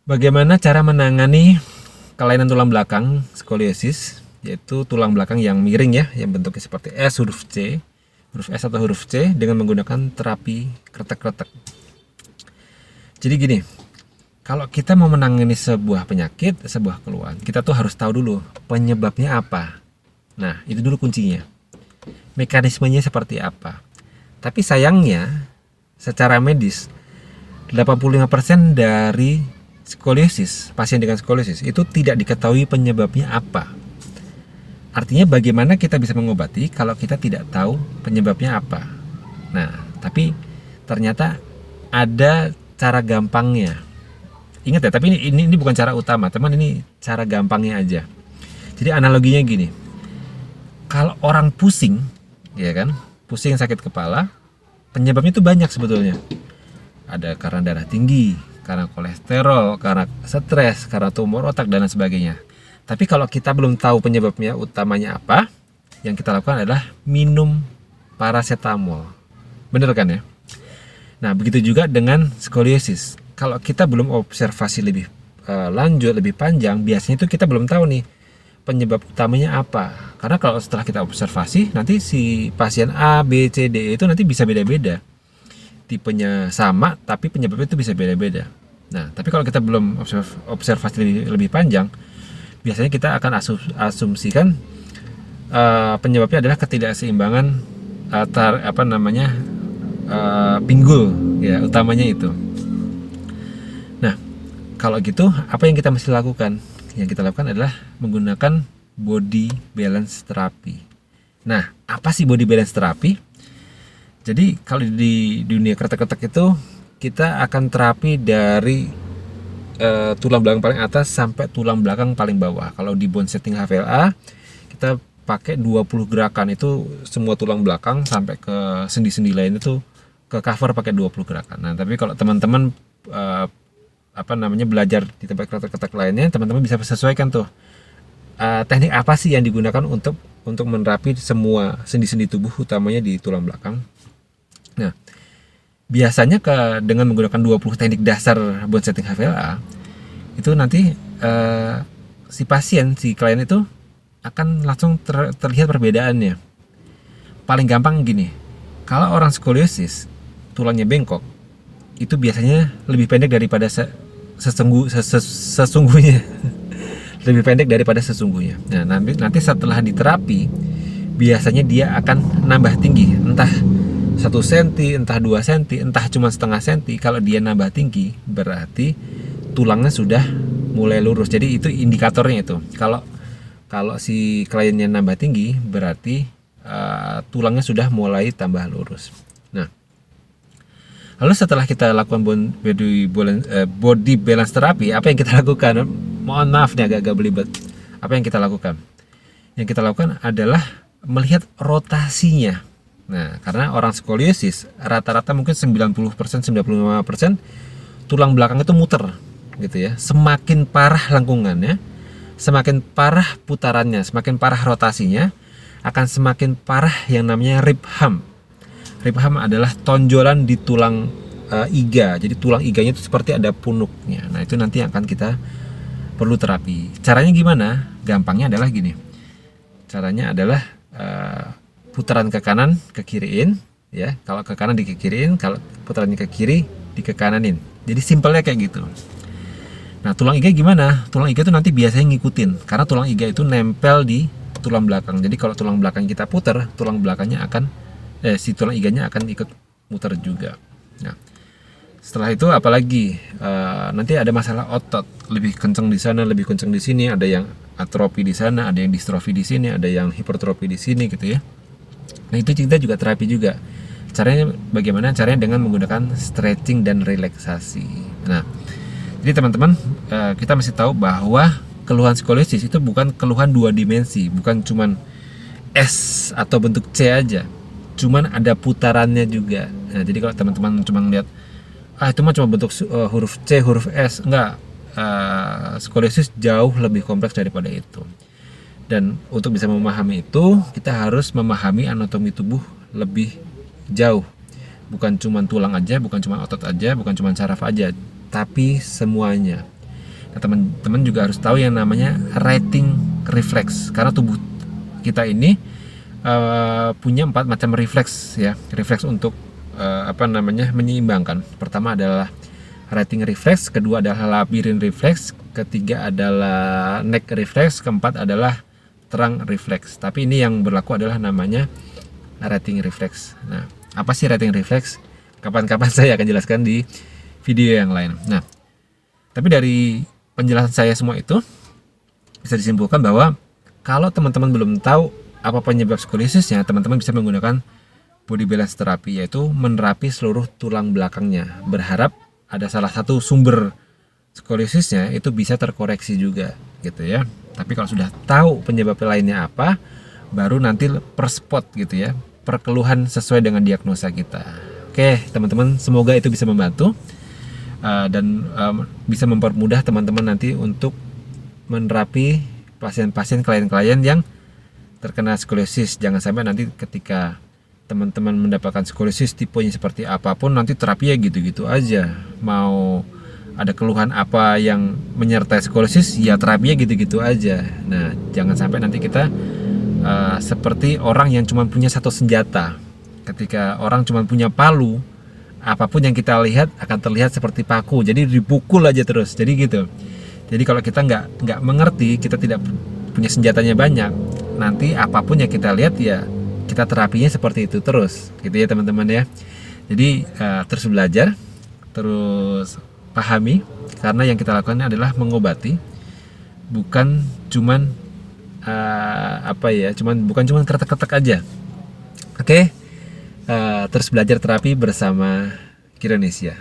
Bagaimana cara menangani kelainan tulang belakang skoliosis, yaitu tulang belakang yang miring ya, yang bentuknya seperti S, huruf C, huruf S atau huruf C dengan menggunakan terapi kretek-kretek. Jadi gini, kalau kita mau menangani sebuah penyakit, sebuah keluhan, kita tuh harus tahu dulu penyebabnya apa. Nah, itu dulu kuncinya. Mekanismenya seperti apa. Tapi sayangnya, secara medis, 85% dari skoliosis, pasien dengan skoliosis itu tidak diketahui penyebabnya apa. Artinya bagaimana kita bisa mengobati kalau kita tidak tahu penyebabnya apa. Nah, tapi ternyata ada cara gampangnya. Ingat ya, tapi ini bukan cara utama, teman, ini cara gampangnya aja. Jadi analoginya gini. Kalau orang pusing, ya kan? Pusing sakit kepala, penyebabnya itu banyak sebetulnya. Ada karena darah tinggi, karena kolesterol, karena stres, karena tumor otak dan lain sebagainya. Tapi kalau kita belum tahu penyebabnya utamanya apa, yang kita lakukan adalah minum paracetamol. Bener kan ya? Nah, begitu juga dengan skoliosis. Kalau kita belum observasi lebih lanjut, lebih panjang, biasanya itu kita belum tahu nih penyebab utamanya apa. Karena kalau setelah kita observasi, nanti si pasien A, B, C, D itu nanti bisa beda-beda. Tipenya sama, tapi penyebabnya itu bisa beda-beda. Nah, tapi kalau kita belum observasi lebih panjang, biasanya kita akan asumsikan penyebabnya adalah ketidakseimbangan pinggul ya, utamanya itu. Nah, kalau gitu apa yang kita mesti lakukan? Yang kita lakukan adalah menggunakan body balance therapy. Nah, apa sih body balance therapy? Jadi kalau di dunia kretek-kretek itu kita akan terapi dari tulang belakang paling atas sampai tulang belakang paling bawah. Kalau di bone setting HVLA kita pakai 20 gerakan, itu semua tulang belakang sampai ke sendi-sendi lain itu ke cover pakai 20 gerakan. Nah, tapi kalau teman-teman belajar di tempat kretek-kretek lainnya, teman-teman bisa sesuaikan tuh teknik apa sih yang digunakan untuk menerapi semua sendi-sendi tubuh, utamanya di tulang belakang. Nah, biasanya dengan menggunakan 20 teknik dasar bone setting HVLA itu nanti si pasien, si klien itu akan langsung terlihat perbedaannya. Paling gampang gini, kalau orang skoliosis tulangnya bengkok, itu biasanya lebih pendek daripada sesungguhnya. Lebih pendek daripada sesungguhnya. Nah, nanti setelah diterapi, biasanya dia akan nambah tinggi, entah 1 cm, entah 2 cm, entah cuma setengah cm. Kalau dia nambah tinggi, berarti tulangnya sudah mulai lurus. Jadi itu indikatornya itu. Kalau si kliennya nambah tinggi, berarti tulangnya sudah mulai tambah lurus. Nah, lalu setelah kita lakukan body balance therapy, apa yang kita lakukan? Mohon maaf nih, agak belibet. Apa yang kita lakukan? Yang kita lakukan adalah melihat rotasinya. Nah, karena orang skoliosis rata-rata mungkin 90%, 95% tulang belakang itu muter gitu ya. Semakin parah lengkungannya, semakin parah putarannya, semakin parah rotasinya, akan semakin parah yang namanya rib hump. Rib hump adalah tonjolan di tulang iga. Jadi tulang iganya itu seperti ada punuknya. Nah, itu nanti akan kita perlu terapi. Caranya gimana? Gampangnya adalah gini. Caranya adalah putaran ke kanan, ke kiriin, ya. Kalau ke kanan di kiriin, kalau putarannya ke kiri di ke kananin. Jadi simpelnya kayak gitu. Nah, tulang iga gimana? Tulang iga itu nanti biasanya ngikutin, karena tulang iga itu nempel di tulang belakang. Jadi kalau tulang belakang kita putar, tulang belakangnya si tulang iganya akan ikut muter juga. Nah, setelah itu apalagi nanti ada masalah otot, lebih kenceng di sana, lebih kenceng di sini, ada yang atrofi di sana, ada yang distrofi di sini, ada yang hipertrofi di sini gitu ya. Nah, itu kita juga terapi juga. Caranya bagaimana? Caranya dengan menggunakan stretching dan relaksasi. Nah, jadi teman-teman, kita mesti tahu bahwa keluhan skoliosis itu bukan keluhan 2 dimensi, bukan cuman S atau bentuk C aja, cuman ada putarannya juga. Nah, jadi kalau teman-teman cuma lihat itu mah cuma bentuk huruf C, huruf S, enggak. Skoliosis jauh lebih kompleks daripada itu. Dan untuk bisa memahami itu, kita harus memahami anatomi tubuh lebih jauh. Bukan cuma tulang aja, bukan cuma otot aja, bukan cuma saraf aja, tapi semuanya. Nah, teman-teman juga harus tahu yang namanya writing reflex, karena tubuh kita ini punya 4 macam refleks ya. Refleks untuk menyeimbangkan. Pertama adalah writing reflex, kedua adalah labirin reflex, ketiga adalah neck reflex, keempat adalah terang reflex. Tapi ini yang berlaku adalah namanya writing reflex. Nah, apa sih writing reflex? Kapan-kapan saya akan jelaskan di video yang lain. Nah, tapi dari penjelasan saya semua itu bisa disimpulkan bahwa kalau teman-teman belum tahu apa penyebab skolisisnya, teman-teman bisa menggunakan body balance therapy, yaitu menerapi seluruh tulang belakangnya. Berharap ada salah satu sumber skolisisnya itu bisa terkoreksi juga gitu ya. Tapi kalau sudah tahu penyebab lainnya apa, baru nanti per spot gitu ya, per keluhan sesuai dengan diagnosa kita. Oke teman-teman, semoga itu bisa membantu dan bisa mempermudah teman-teman nanti untuk menerapi pasien-pasien, klien-klien yang terkena skolisis. Jangan sampai nanti ketika teman-teman mendapatkan skolisis tipenya seperti apapun, nanti terapinya gitu-gitu aja. Mau ada keluhan apa yang menyertai skolisis, ya terapinya gitu-gitu aja. Nah, jangan sampai nanti kita seperti orang yang cuma punya satu senjata. Ketika orang cuma punya palu, apapun yang kita lihat akan terlihat seperti paku. Jadi dipukul aja terus. Jadi gitu. Jadi kalau kita nggak mengerti, kita tidak punya senjatanya banyak, nanti apapun yang kita lihat ya kita terapinya seperti itu terus, gitu ya teman-teman ya. Jadi terus belajar, terus pahami, karena yang kita lakukan adalah mengobati, bukan cuman bukan cuman kretek-kretek aja. Oke, terus belajar terapi bersama Kironesia.